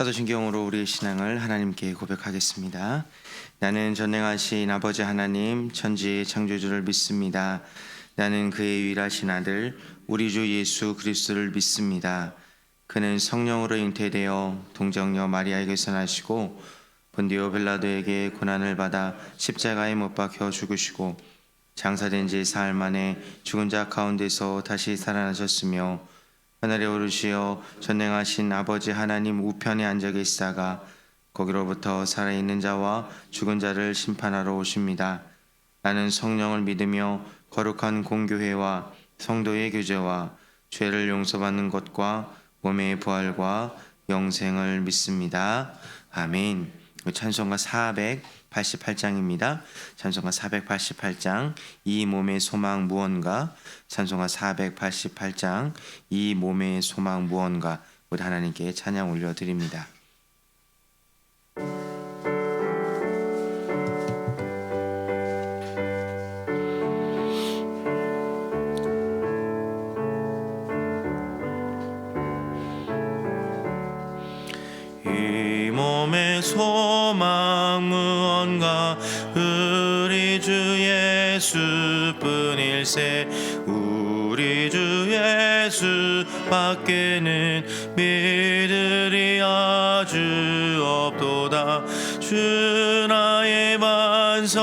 사도신경으로 우리의 신앙을 하나님께 고백하겠습니다. 나는 전능하신 아버지 하나님 천지의 창조주를 믿습니다. 나는 그의 유일하신 아들 우리 주 예수 그리스도를 믿습니다. 그는 성령으로 잉태되어 동정녀 마리아에게서 나시고 본디오 빌라도에게 고난을 받아 십자가에 못 박혀 죽으시고 장사된 지 사흘 만에 죽은 자 가운데서 다시 살아나셨으며 하늘에 오르시어 전능하신 아버지 하나님 우편에 앉아 계시다가 거기로부터 살아있는 자와 죽은 자를 심판하러 오십니다. 나는 성령을 믿으며 거룩한 공교회와 성도의 교제와 죄를 용서받는 것과 몸의 부활과 영생을 믿습니다. 아멘. 찬송가 488장입니다. 찬송가 488장 이 몸의 소망 무언가. 찬송가 488장 이 몸의 소망 무언가. 우리 하나님께 찬양 올려드립니다. 이 몸의 소망 무언가 우리 주 예수뿐일세 우리 주 예수 밖에는 믿으리 아주 없도다. 주 나의 반석이시니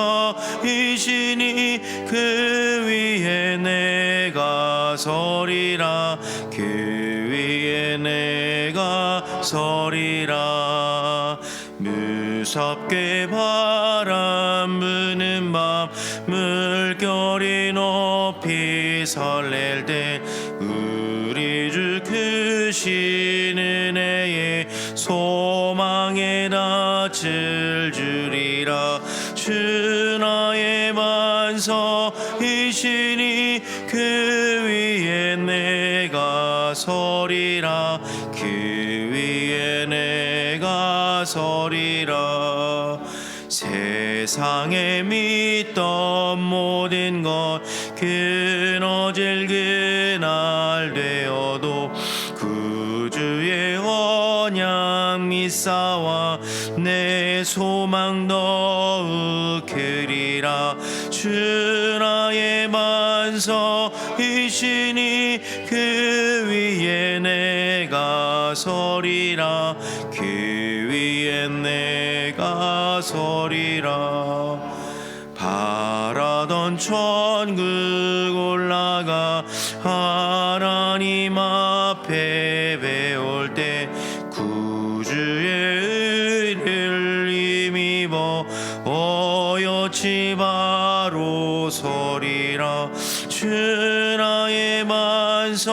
그 위에 내가 서리라. 그 위에 내가 서리라. 무섭게 바람 부는 밤 물결이 높이 설렐 때 우리 주 크신 은혜의 소망에 닿을 주리라. 주 나의 반석이시니 그 위에 내가 서리라. 그 위에 내가 서리라. 세상에 믿던 모든 것 끊어질 그날 되어도 구주의 언약 믿사와 내 소망 더욱 크리라. 주 나의 반석이시니 그 위에 내가 서리라. 그 위에 내가 서리라. 바라던 천국 올라가 하나님 앞에 배울 때 구주의 의를 힘입어 어여치 바로 서리라. 주 나의 반석이시니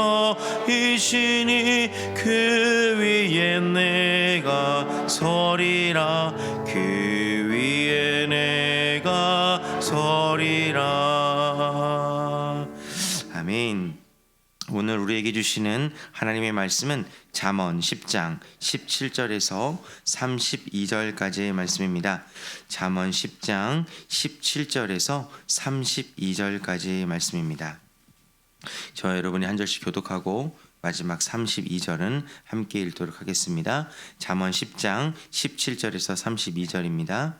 그 위에 내가 서리라. 그 위에 내가 서리라. 아멘. 오늘 우리에게 주시는 하나님의 말씀은 잠언 10장 17절에서 32절까지의 말씀입니다. 잠언 10장 17절에서 32절까지의 말씀입니다. 저 여러분이 한 절씩 교독하고 마지막 32절은 함께 읽도록 하겠습니다. 잠언 10장 17절에서 32절입니다.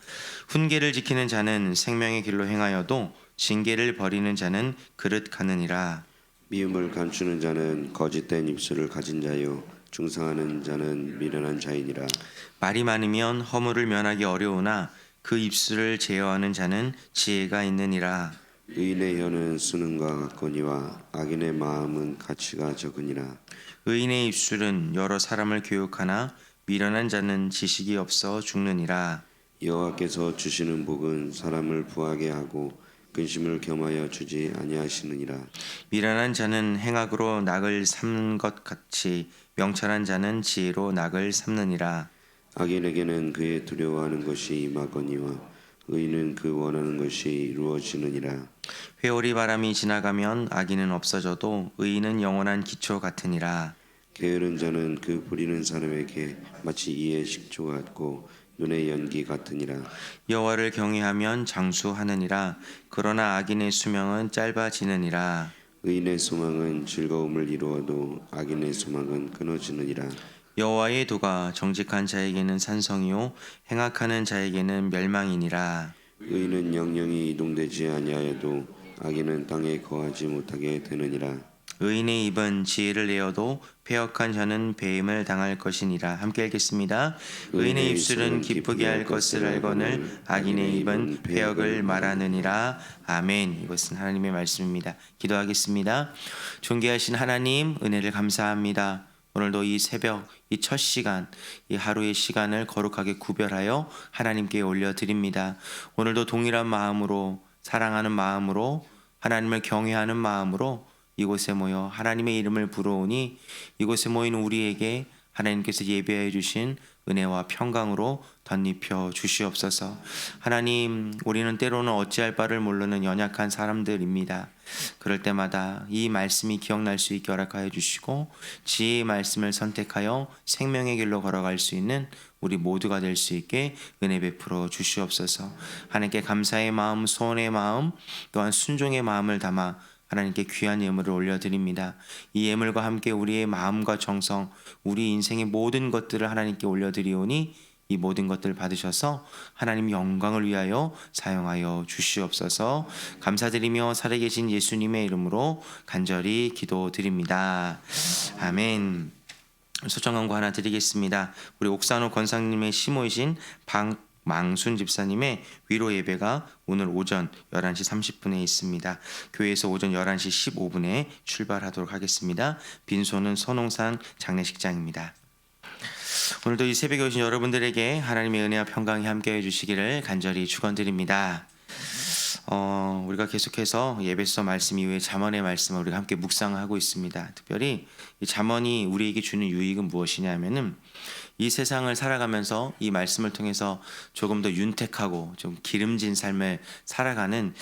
훈계를 지키는 자는 생명의 길로 행하여도 징계를 버리는 자는 그릇 가느니라. 미움을 감추는 자는 거짓된 입술을 가진 자요 중상하는 자는 미련한 자이니라. 말이 많으면 허물을 면하기 어려우나 그 입술을 제어하는 자는 지혜가 있느니라. 의인의 혀는 수능과 같거니와 악인의 마음은 가치가 적으니라. 의인의 입술은 여러 사람을 교육하나 미련한 자는 지식이 없어 죽느니라. 여호와께서 주시는 복은 사람을 부하게 하고 근심을 겸하여 주지 아니하시느니라. 미련한 자는 행악으로 낙을 삼는 것 같이 명철한 자는 지혜로 낙을 삼느니라. 악인에게는 그의 두려워하는 것이 임하거니와 의인은 그 원하는 것이 이루어지느니라. 회오리 바람이 지나가면 악인은 없어져도 의인은 영원한 기초 같으니라. 게으른 자는 그 부리는 사람에게 마치 이의 식초 같고 눈의 연기 같으니라. 여호와를 경외하면 장수하느니라. 그러나 악인의 수명은 짧아지느니라. 의인의 소망은 즐거움을 이루어도 악인의 소망은 끊어지느니라. 여호와의 도가 정직한 자에게는 산성이요 행악하는 자에게는 멸망이니라. 의인은 영영이 이동되지 아니하여도 악인은 땅에 거하지 못하게 되느니라. 의인의 입은 지혜를 내어도 패역한 자는 배임을 당할 것이니라. 함께 읽겠습니다. 의인의 입술은 기쁘게 할 것을 알거늘 악인의 입은 패역을 말하느니라. 아멘. 이것은 하나님의 말씀입니다. 기도하겠습니다. 존귀하신 하나님, 은혜를 감사합니다. 오늘도 이 새벽, 이 첫 시간, 이 하루의 시간을 거룩하게 구별하여 하나님께 올려드립니다. 오늘도 동일한 마음으로, 사랑하는 마음으로, 하나님을 경외하는 마음으로 이곳에 모여 하나님의 이름을 부르오니 이곳에 모인 우리에게 하나님께서 예배해 주신 은혜와 평강으로 덧입혀 주시옵소서. 하나님, 우리는 때로는 어찌할 바를 모르는 연약한 사람들입니다. 그럴 때마다 이 말씀이 기억날 수 있게 허락하여 주시고 지혜의 말씀을 선택하여 생명의 길로 걸어갈 수 있는 우리 모두가 될 수 있게 은혜 베풀어 주시옵소서. 하나님께 감사의 마음, 소원의 마음, 또한 순종의 마음을 담아 하나님께 귀한 예물을 올려드립니다. 이 예물과 함께 우리의 마음과 정성, 우리 인생의 모든 것들을 하나님께 올려드리오니 이 모든 것들을 받으셔서 하나님 영광을 위하여 사용하여 주시옵소서. 감사드리며 살아계신 예수님의 이름으로 간절히 기도드립니다. 아멘. 소청 광고 하나 드리겠습니다. 우리 옥산호 권사님의 시모이신 망순 집사님의 위로 예배가 오늘 오전 11시 30분에 있습니다. 교회에서 오전 11시 15분에 출발하도록 하겠습니다. 빈소는 선홍산 장례식장입니다. 오늘도 이 새벽에 오신 여러분들에게 하나님의 은혜와 평강이 함께해 주시기를 간절히 축원드립니다. 우리가 계속해서 예배서 말씀 이후에 잠언의 말씀을 우리가 함께 묵상하고 있습니다. 특별히 이 잠언이 우리에게 주는 유익은 무엇이냐 하면은 이 세상을 살아가면서 이 말씀을 통해서 조금 더 윤택하고 좀 기름진 삶을 살아가는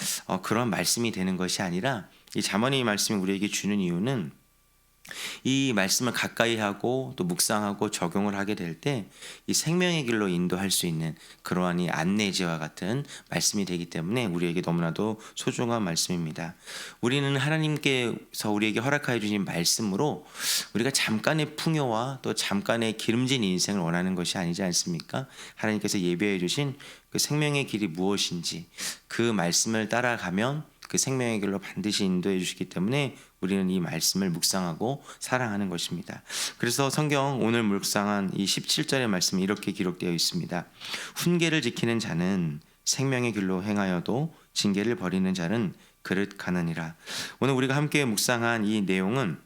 그런 말씀이 되는 것이 아니라 이 잠언의 말씀이 우리에게 주는 이유는 이 말씀을 가까이 하고 또 묵상하고 적용을 하게 될 때 이 생명의 길로 인도할 수 있는 그러한 이 안내지와 같은 말씀이 되기 때문에 우리에게 너무나도 소중한 말씀입니다. 우리는 하나님께서 우리에게 허락하여 주신 말씀으로 우리가 잠깐의 풍요와 또 잠깐의 기름진 인생을 원하는 것이 아니지 않습니까? 하나님께서 예배해 주신 그 생명의 길이 무엇인지 그 말씀을 따라가면 그 생명의 길로 반드시 인도해 주시기 때문에 우리는 이 말씀을 묵상하고 사랑하는 것입니다. 그래서 성경 오늘 묵상한 이 17절의 말씀이 이렇게 기록되어 있습니다. 훈계를 지키는 자는 생명의 길로 행하여도 징계를 버리는 자는 그릇 가느니라. 오늘 우리가 함께 묵상한 이 내용은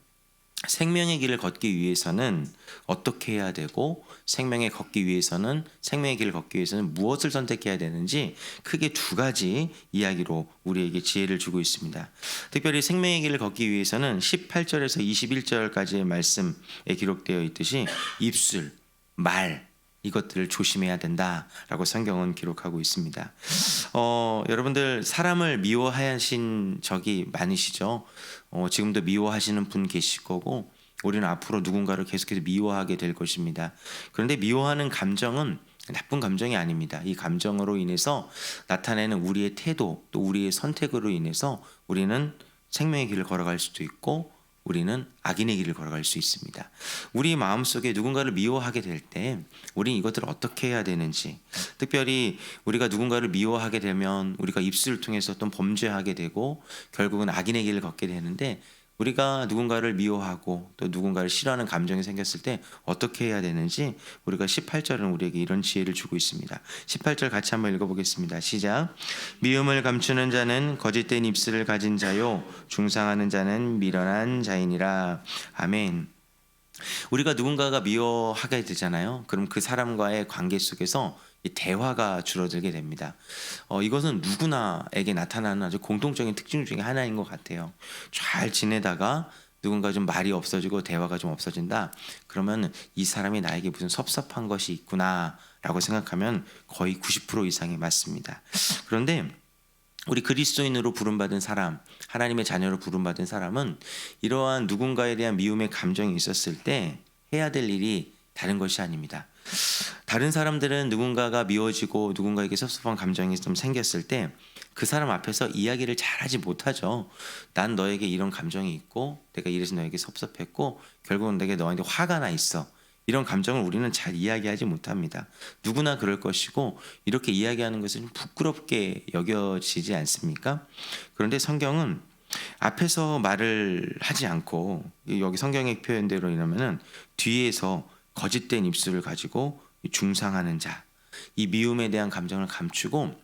생명의 길을 걷기 위해서는 어떻게 해야 되고 생명의 길을 걷기 위해서는 무엇을 선택해야 되는지 크게 두 가지 이야기로 우리에게 지혜를 주고 있습니다. 특별히 생명의 길을 걷기 위해서는 18절에서 21절까지의 말씀에 기록되어 있듯이 입술, 말 이것들을 조심해야 된다라고 성경은 기록하고 있습니다. 여러분들 사람을 미워하신 적이 많으시죠? 지금도 미워하시는 분 계실 거고 우리는 앞으로 누군가를 계속해서 미워하게 될 것입니다. 그런데 미워하는 감정은 나쁜 감정이 아닙니다. 이 감정으로 인해서 나타내는 우리의 태도 또 우리의 선택으로 인해서 우리는 생명의 길을 걸어갈 수도 있고 우리는 악인의 길을 걸어갈 수 있습니다. 우리 마음속에 누군가를 미워하게 될 때 우리는 이것들을 어떻게 해야 되는지, 특별히 우리가 누군가를 미워하게 되면 우리가 입술을 통해서 또 범죄하게 되고 결국은 악인의 길을 걷게 되는데 우리가 누군가를 미워하고 또 누군가를 싫어하는 감정이 생겼을 때 어떻게 해야 되는지 우리가 18절은 우리에게 이런 지혜를 주고 있습니다. 18절 같이 한번 읽어보겠습니다. 시작. 미움을 감추는 자는 거짓된 입술을 가진 자요 중상하는 자는 미련한 자이니라. 아멘. 우리가 누군가가 미워하게 되잖아요. 그럼 그 사람과의 관계 속에서 이 대화가 줄어들게 됩니다. 이것은 누구나에게 나타나는 아주 공통적인 특징 중에 하나인 것 같아요. 잘 지내다가 누군가 좀 말이 없어지고 대화가 좀 없어진다. 그러면 이 사람이 나에게 무슨 섭섭한 것이 있구나라고 생각하면 거의 90% 이상이 맞습니다. 그런데 우리 그리스도인으로 부름받은 사람, 하나님의 자녀로 부름받은 사람은 이러한 누군가에 대한 미움의 감정이 있었을 때 해야 될 일이 다른 것이 아닙니다. 다른 사람들은 누군가가 미워지고 누군가에게 섭섭한 감정이 좀 생겼을 때 그 사람 앞에서 이야기를 잘하지 못하죠. 난 너에게 이런 감정이 있고 내가 이래서 너에게 섭섭했고 결국은 내게 너한테 화가 나 있어. 이런 감정을 우리는 잘 이야기하지 못합니다. 누구나 그럴 것이고 이렇게 이야기하는 것은 부끄럽게 여겨지지 않습니까? 그런데 성경은 앞에서 말을 하지 않고 여기 성경의 표현대로 이러면은 뒤에서 거짓된 입술을 가지고 중상하는 자, 이 미움에 대한 감정을 감추고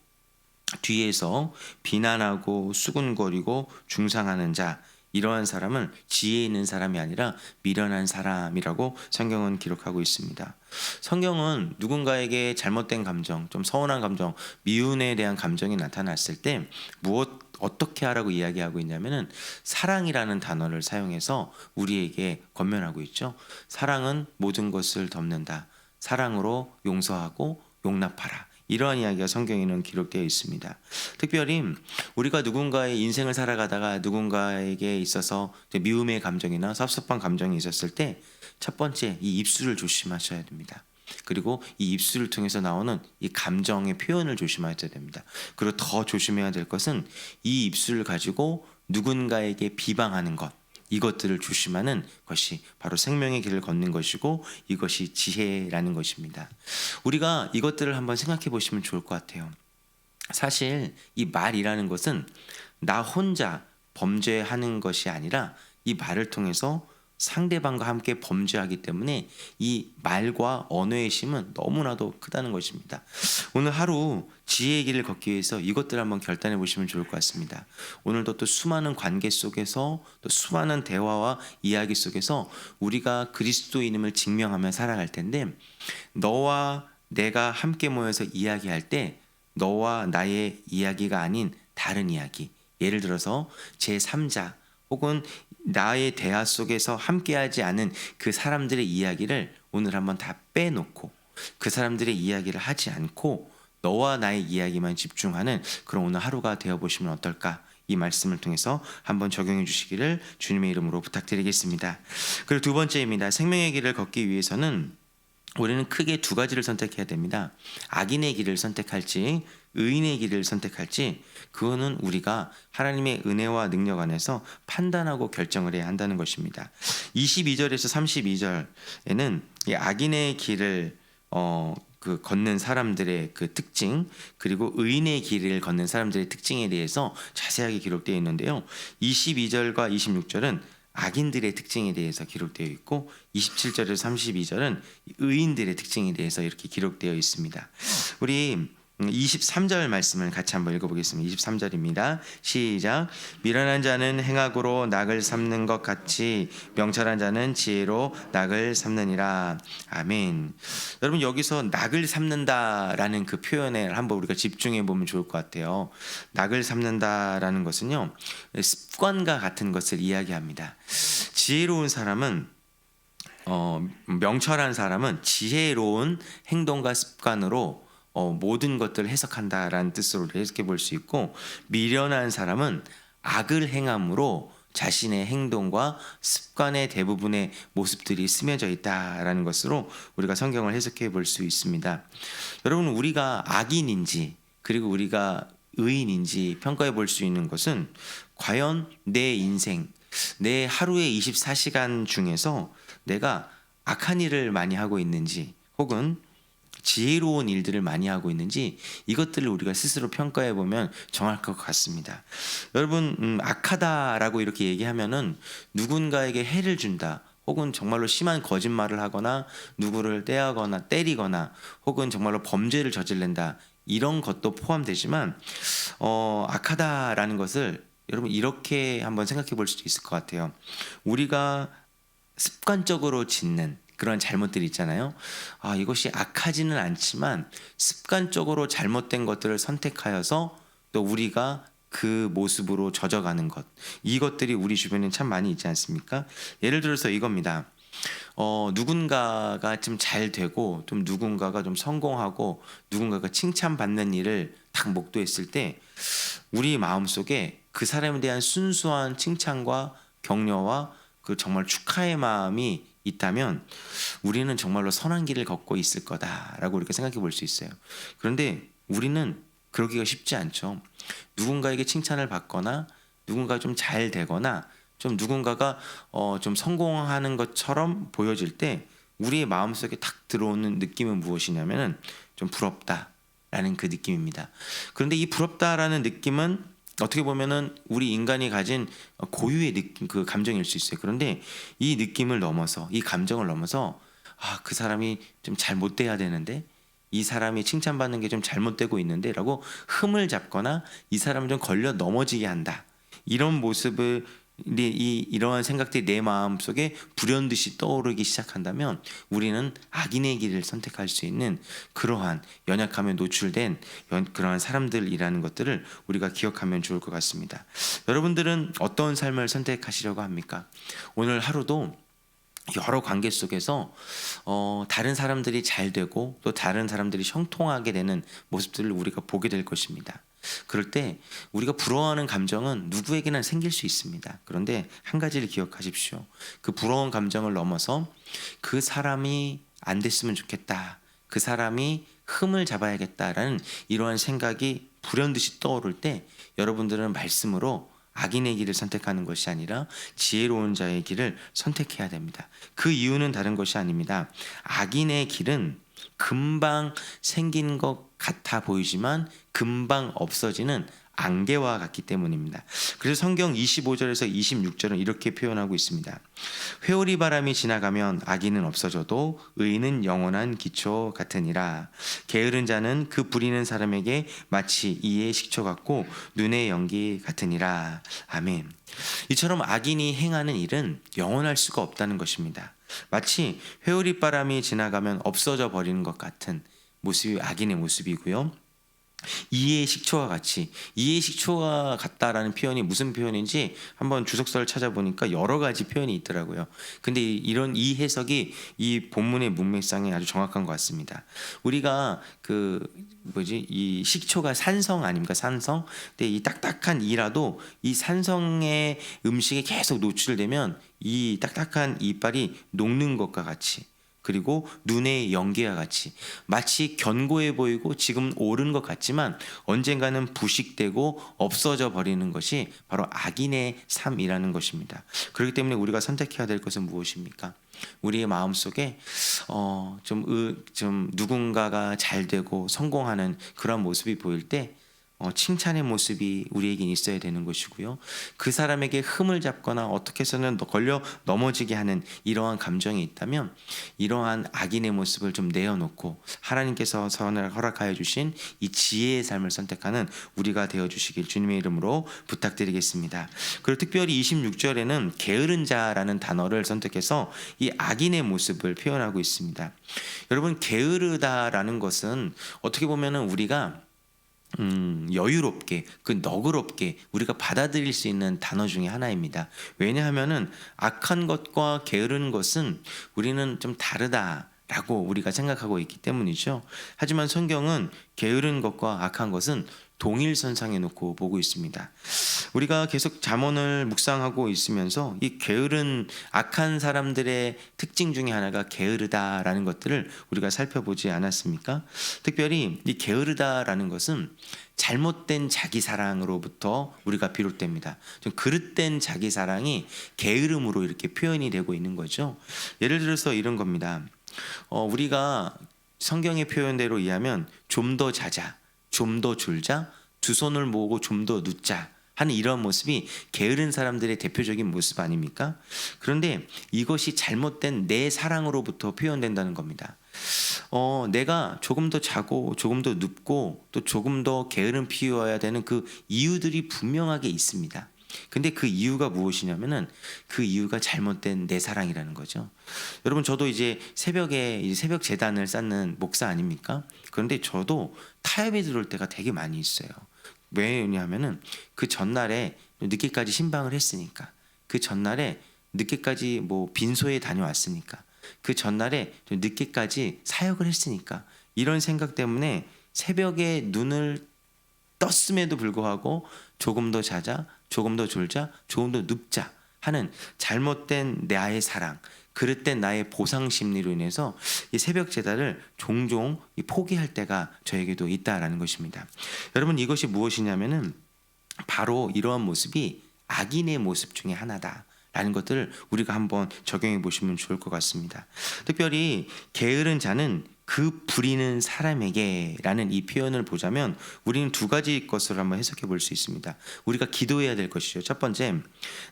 뒤에서 비난하고 수군거리고 중상하는 자, 이러한 사람은 지혜 있는 사람이 아니라 미련한 사람이라고 성경은 기록하고 있습니다. 성경은 누군가에게 잘못된 감정, 좀 서운한 감정, 미움에 대한 감정이 나타났을 때 어떻게 하라고 이야기하고 있냐면은 사랑이라는 단어를 사용해서 우리에게 권면하고 있죠. 사랑은 모든 것을 덮는다. 사랑으로 용서하고 용납하라. 이러한 이야기가 성경에는 기록되어 있습니다. 특별히 우리가 누군가의 인생을 살아가다가 누군가에게 있어서 미움의 감정이나 섭섭한 감정이 있었을 때 첫 번째 이 입술을 조심하셔야 됩니다. 그리고 이 입술을 통해서 나오는 이 감정의 표현을 조심하셔야 됩니다. 그리고 더 조심해야 될 것은 이 입술을 가지고 누군가에게 비방하는 것, 이것들을 조심하는 것이 바로 생명의 길을 걷는 것이고 이것이 지혜라는 것입니다. 우리가 이것들을 한번 생각해 보시면 좋을 것 같아요. 사실 이 말이라는 것은 나 혼자 범죄하는 것이 아니라 이 말을 통해서 상대방과 함께 범죄하기 때문에 이 말과 언어의 힘은 너무나도 크다는 것입니다. 오늘 하루 지혜의 길을 걷기 위해서 이것들을 한번 결단해 보시면 좋을 것 같습니다. 오늘도 또 수많은 관계 속에서 또 수많은 대화와 이야기 속에서 우리가 그리스도인임을 증명하며 살아갈 텐데 너와 내가 함께 모여서 이야기할 때 너와 나의 이야기가 아닌 다른 이야기, 예를 들어서 제3자 혹은 나의 대화 속에서 함께하지 않은 그 사람들의 이야기를 오늘 한번 다 빼놓고 그 사람들의 이야기를 하지 않고 너와 나의 이야기만 집중하는 그런 오늘 하루가 되어보시면 어떨까? 이 말씀을 통해서 한번 적용해 주시기를 주님의 이름으로 부탁드리겠습니다. 그리고 두 번째입니다. 생명의 길을 걷기 위해서는 우리는 크게 두 가지를 선택해야 됩니다. 악인의 길을 선택할지 의인의 길을 선택할지 그거는 우리가 하나님의 은혜와 능력 안에서 판단하고 결정을 해야 한다는 것입니다. 22절에서 32절에는 이 악인의 길을 걷는 사람들의 그 특징 그리고 의인의 길을 걷는 사람들의 특징에 대해서 자세하게 기록되어 있는데요. 22절과 26절은 악인들의 특징에 대해서 기록되어 있고 27절에서 32절은 의인들의 특징에 대해서 이렇게 기록되어 있습니다. 우리 23절 말씀을 같이 한번 읽어보겠습니다. 23절입니다. 시작. 미련한 자는 행악으로 낙을 삼는 것 같이 명철한 자는 지혜로 낙을 삼느니라. 아멘. 여러분 여기서 낙을 삼는다라는 그 표현에 한번 우리가 집중해 보면 좋을 것 같아요. 낙을 삼는다라는 것은요 습관과 같은 것을 이야기합니다. 지혜로운 사람은 명철한 사람은 지혜로운 행동과 습관으로 모든 것들을 해석한다라는 뜻으로 해석해 볼 수 있고 미련한 사람은 악을 행함으로 자신의 행동과 습관의 대부분의 모습들이 스며져 있다라는 것으로 우리가 성경을 해석해 볼 수 있습니다. 여러분 우리가 악인인지 그리고 우리가 의인인지 평가해 볼 수 있는 것은 과연 내 인생 내 하루의 24시간 중에서 내가 악한 일을 많이 하고 있는지 혹은 지혜로운 일들을 많이 하고 있는지 이것들을 우리가 스스로 평가해 보면 정할 것 같습니다. 여러분 악하다라고 이렇게 얘기하면은 누군가에게 해를 준다 혹은 정말로 심한 거짓말을 하거나 누구를 떼하거나 때리거나 혹은 정말로 범죄를 저지른다 이런 것도 포함되지만 악하다라는 것을 여러분 이렇게 한번 생각해 볼 수도 있을 것 같아요. 우리가 습관적으로 짓는 그런 잘못들이 있잖아요. 이것이 악하지는 않지만 습관적으로 잘못된 것들을 선택하여서 또 우리가 그 모습으로 젖어가는 것 이것들이 우리 주변에 참 많이 있지 않습니까? 예를 들어서 이겁니다. 누군가가 좀 잘 되고 좀 누군가가 좀 성공하고 누군가가 칭찬받는 일을 딱 목도했을 때 우리 마음속에 그 사람에 대한 순수한 칭찬과 격려와 그 정말 축하의 마음이 있다면 우리는 정말로 선한 길을 걷고 있을 거다라고 이렇게 생각해 볼 수 있어요. 그런데 우리는 그러기가 쉽지 않죠. 누군가에게 칭찬을 받거나 누군가 좀 잘 되거나 좀 누군가가 좀 성공하는 것처럼 보여질 때 우리의 마음속에 탁 들어오는 느낌은 무엇이냐면은 좀 부럽다라는 그 느낌입니다. 그런데 이 부럽다라는 느낌은 어떻게 보면은 우리 인간이 가진 고유의 느낌, 그 감정일 수 있어요. 그런데 이 느낌을 넘어서, 이 감정을 넘어서 그 사람이 좀 잘못돼야 되는데, 이 사람이 칭찬받는 게 좀 잘못되고 있는데라고 흠을 잡거나 이 사람을 좀 걸려 넘어지게 한다. 이런 모습을 이러한 생각들이 내 마음속에 불현듯이 떠오르기 시작한다면 우리는 악인의 길을 선택할 수 있는 그러한 연약함에 노출된 그러한 사람들이라는 것들을 우리가 기억하면 좋을 것 같습니다. 여러분들은 어떤 삶을 선택하시려고 합니까? 오늘 하루도 여러 관계 속에서 다른 사람들이 잘 되고 또 다른 사람들이 형통하게 되는 모습들을 우리가 보게 될 것입니다. 그럴 때 우리가 부러워하는 감정은 누구에게나 생길 수 있습니다. 그런데 한 가지를 기억하십시오. 그 부러운 감정을 넘어서 그 사람이 안 됐으면 좋겠다, 그 사람이 흠을 잡아야겠다라는 이러한 생각이 불현듯이 떠오를 때 여러분들은 말씀으로 악인의 길을 선택하는 것이 아니라 지혜로운 자의 길을 선택해야 됩니다. 그 이유는 다른 것이 아닙니다. 악인의 길은 금방 생긴 것 같아 보이지만 금방 없어지는 안개와 같기 때문입니다. 그래서 성경 25절에서 26절은 이렇게 표현하고 있습니다. 회오리 바람이 지나가면 악인은 없어져도 의인은 영원한 기초 같으니라. 게으른 자는 그 부리는 사람에게 마치 이의 식초 같고 눈의 연기 같으니라. 아멘. 이처럼 악인이 행하는 일은 영원할 수가 없다는 것입니다. 마치 회오리 바람이 지나가면 없어져 버리는 것 같은 모습이 악인의 모습이고요. 이의 식초와 같이, 이의 식초와 같다라는 표현이 무슨 표현인지 한번 주석서를 찾아보니까 여러 가지 표현이 있더라고요. 근데 이런 이 해석이 이 본문의 문맥상에 아주 정확한 것 같습니다. 우리가 이 식초가 산성 아닙니까? 산성. 근데 이 딱딱한 이라도 이 산성의 음식에 계속 노출되면 이 딱딱한 이빨이 녹는 것과 같이, 그리고 눈의 연기와 같이 마치 견고해 보이고 지금 옳은 것 같지만 언젠가는 부식되고 없어져 버리는 것이 바로 악인의 삶이라는 것입니다. 그렇기 때문에 우리가 선택해야 될 것은 무엇입니까? 우리의 마음속에 좀 누군가가 잘 되고 성공하는 그런 모습이 보일 때 칭찬의 모습이 우리에게 있어야 되는 것이고요. 그 사람에게 흠을 잡거나 어떻게 해서는 걸려 넘어지게 하는 이러한 감정이 있다면 이러한 악인의 모습을 좀 내어놓고 하나님께서 선을 허락하여 주신 이 지혜의 삶을 선택하는 우리가 되어주시길 주님의 이름으로 부탁드리겠습니다. 그리고 특별히 26절에는 게으른 자라는 단어를 선택해서 이 악인의 모습을 표현하고 있습니다. 여러분, 게으르다라는 것은 어떻게 보면은 우리가 여유롭게, 너그럽게 우리가 받아들일 수 있는 단어 중에 하나입니다. 왜냐하면은 악한 것과 게으른 것은 우리는 좀 다르다라고 우리가 생각하고 있기 때문이죠. 하지만 성경은 게으른 것과 악한 것은 동일선상에 놓고 보고 있습니다. 우리가 계속 잠언을 묵상하고 있으면서 이 게으른 악한 사람들의 특징 중에 하나가 게으르다라는 것들을 우리가 살펴보지 않았습니까? 특별히 이 게으르다라는 것은 잘못된 자기 사랑으로부터 우리가 비롯됩니다. 좀 그릇된 자기 사랑이 게으름으로 이렇게 표현이 되고 있는 거죠. 예를 들어서 이런 겁니다. 우리가 성경의 표현대로 이해하면 좀 더 자자, 좀 더 졸자, 두 손을 모으고 좀 더 눕자 하는 이런 모습이 게으른 사람들의 대표적인 모습 아닙니까? 그런데 이것이 잘못된 내 사랑으로부터 표현된다는 겁니다. 내가 조금 더 자고 조금 더 눕고 또 조금 더 게으름 피워야 되는 그 이유들이 분명하게 있습니다. 근데 그 이유가 무엇이냐면은 그 이유가 잘못된 내 사랑이라는 거죠. 여러분, 저도 이제 새벽에 이제 새벽 제단을 쌓는 목사 아닙니까? 그런데 저도 타협이 들어올 때가 되게 많이 있어요. 왜냐하면은 그 전날에 늦게까지 신방을 했으니까, 그 전날에 늦게까지 빈소에 다녀왔으니까, 그 전날에 늦게까지 사역을 했으니까, 이런 생각 때문에 새벽에 눈을 떴음에도 불구하고 조금 더 자자, 조금 더 졸자, 조금 더 눕자 하는 잘못된 나의 사랑, 그릇된 나의 보상 심리로 인해서 이 새벽 제단을 종종 포기할 때가 저에게도 있다라는 것입니다. 여러분, 이것이 무엇이냐면은 바로 이러한 모습이 악인의 모습 중에 하나다 라는 것들을 우리가 한번 적용해 보시면 좋을 것 같습니다. 특별히 게으른 자는 그 부리는 사람에게 라는 이 표현을 보자면 우리는 두 가지 것을 한번 해석해 볼 수 있습니다. 우리가 기도해야 될 것이죠. 첫 번째,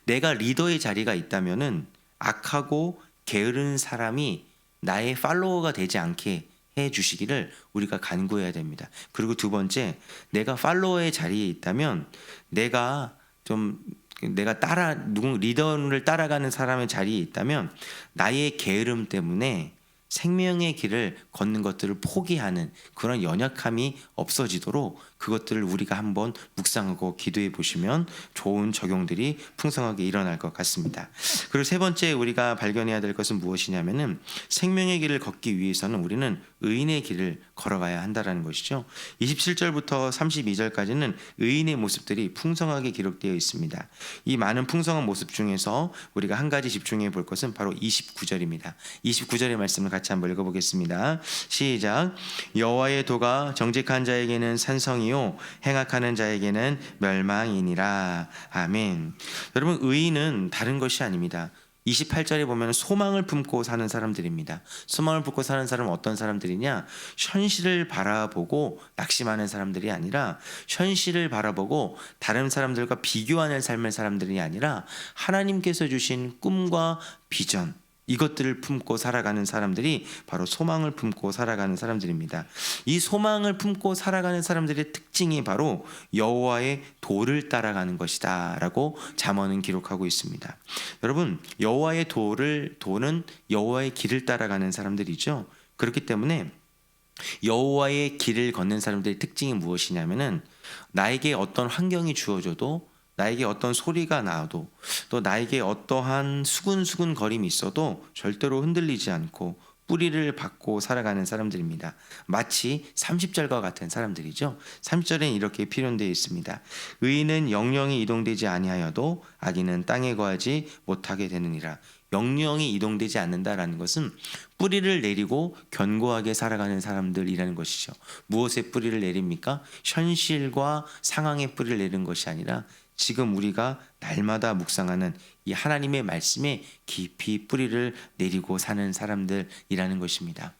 내가 리더의 자리가 있다면은 악하고 게으른 사람이 나의 팔로워가 되지 않게 해 주시기를 우리가 간구해야 됩니다. 그리고 두 번째, 내가 팔로워의 자리에 있다면 내가 리더를 따라가는 사람의 자리에 있다면 나의 게으름 때문에 생명의 길을 걷는 것들을 포기하는 그런 연약함이 없어지도록 그것들을 우리가 한번 묵상하고 기도해 보시면 좋은 적용들이 풍성하게 일어날 것 같습니다. 그리고 세 번째 우리가 발견해야 될 것은 무엇이냐면은 생명의 길을 걷기 위해서는 우리는 의인의 길을 걸어가야 한다라는 것이죠. 27절부터 32절까지는 의인의 모습들이 풍성하게 기록되어 있습니다. 이 많은 풍성한 모습 중에서 우리가 한 가지 집중해 볼 것은 바로 29절입니다. 29절의 말씀을 같이 한번 읽어보겠습니다. 시작. 여호와의 도가 정직한 자에게는 산성이요 행악하는 자에게는 멸망이니라. 아멘. 여러분, 의인은 다른 것이 아닙니다. 28절에 보면 소망을 품고 사는 사람들입니다. 소망을 품고 사는 사람은 어떤 사람들이냐? 현실을 바라보고 낙심하는 사람들이 아니라, 현실을 바라보고 다른 사람들과 비교하는 삶의 사람들이 아니라 하나님께서 주신 꿈과 비전, 이것들을 품고 살아가는 사람들이 바로 소망을 품고 살아가는 사람들입니다. 이 소망을 품고 살아가는 사람들의 특징이 바로 여호와의 도를 따라가는 것이다 라고 잠언은 기록하고 있습니다. 여러분, 여호와의 도는 여호와의 길을 따라가는 사람들이죠. 그렇기 때문에 여호와의 길을 걷는 사람들의 특징이 무엇이냐면은 나에게 어떤 환경이 주어져도, 나에게 어떤 소리가 나와도, 또 나에게 어떠한 수근수근 거림이 있어도 절대로 흔들리지 않고 뿌리를 받고 살아가는 사람들입니다. 마치 30절과 같은 사람들이죠. 30절에는 이렇게 표현되어 있습니다. 의인은 영영이 이동되지 아니하여도 악인은 땅에 거하지 못하게 되느니라. 영영이 이동되지 않는다라는 것은 뿌리를 내리고 견고하게 살아가는 사람들이라는 것이죠. 무엇에 뿌리를 내립니까? 현실과 상황에 뿌리를 내리는 것이 아니라 지금 우리가 날마다 묵상하는 이 하나님의 말씀에 깊이 뿌리를 내리고 사는 사람들이라는 것입니다.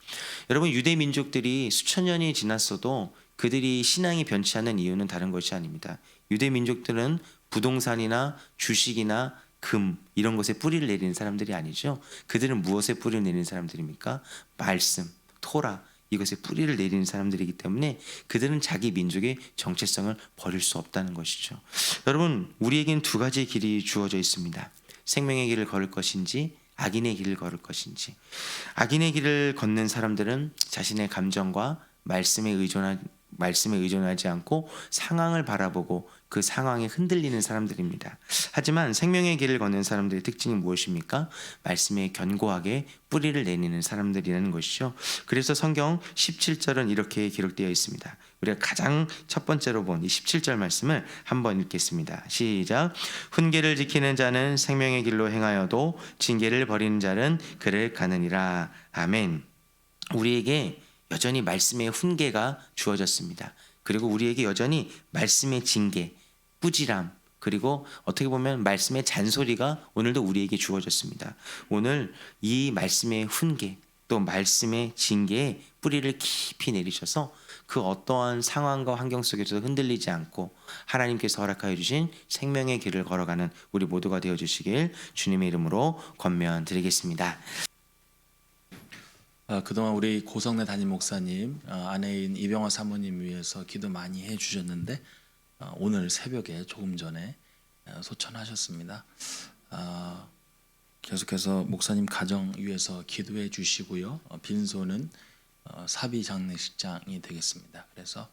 여러분, 유대 민족들이 수천 년이 지났어도 그들이 신앙이 변치 않는 이유는 다른 것이 아닙니다. 유대 민족들은 부동산이나 주식이나 금, 이런 것에 뿌리를 내리는 사람들이 아니죠. 그들은 무엇에 뿌리를 내리는 사람들입니까? 말씀, 토라, 이것에 뿌리를 내리는 사람들이기 때문에 그들은 자기 민족의 정체성을 버릴 수 없다는 것이죠. 여러분, 우리에겐 두 가지 길이 주어져 있습니다. 생명의 길을 걸을 것인지 악인의 길을 걸을 것인지. 악인의 길을 걷는 사람들은 자신의 감정과 말씀에 의존하지 않고 상황을 바라보고 그 상황에 흔들리는 사람들입니다. 하지만 생명의 길을 걷는 사람들의 특징이 무엇입니까? 말씀에 견고하게 뿌리를 내리는 사람들이라는 것이죠. 그래서 성경 17절은 이렇게 기록되어 있습니다. 우리가 가장 첫 번째로 본 이 17절 말씀을 한번 읽겠습니다. 시작. 훈계를 지키는 자는 생명의 길로 행하여도 징계를 버리는 자는 그를 가느니라. 아멘. 우리에게 여전히 말씀의 훈계가 주어졌습니다. 그리고 우리에게 여전히 말씀의 징계, 꾸지람, 그리고 어떻게 보면 말씀의 잔소리가 오늘도 우리에게 주어졌습니다. 오늘 이 말씀의 훈계, 또 말씀의 징계에 뿌리를 깊이 내리셔서 그 어떠한 상황과 환경 속에서도 흔들리지 않고 하나님께서 허락하여 주신 생명의 길을 걸어가는 우리 모두가 되어주시길 주님의 이름으로 권면드리겠습니다. 그동안 우리 고성래 담임 목사님, 아내인 이병화 사모님 위해서 기도 많이 해주셨는데 오늘 새벽에 조금 전에 소천하셨습니다. 계속해서 목사님 가정 위해서 기도해 주시고요. 빈소는 사비 장례식장이 되겠습니다. 그래서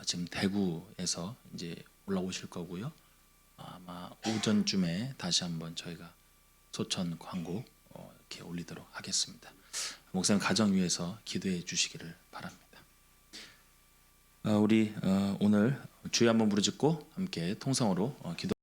지금 대구에서 이제 올라오실 거고요. 아마 오전쯤에 다시 한번 저희가 소천 광고 이렇게 올리도록 하겠습니다. 목사님 가정 위해서 기도해 주시기를 바랍니다. 우리 오늘 주여 한번 부르짖고 함께 통성으로 기도.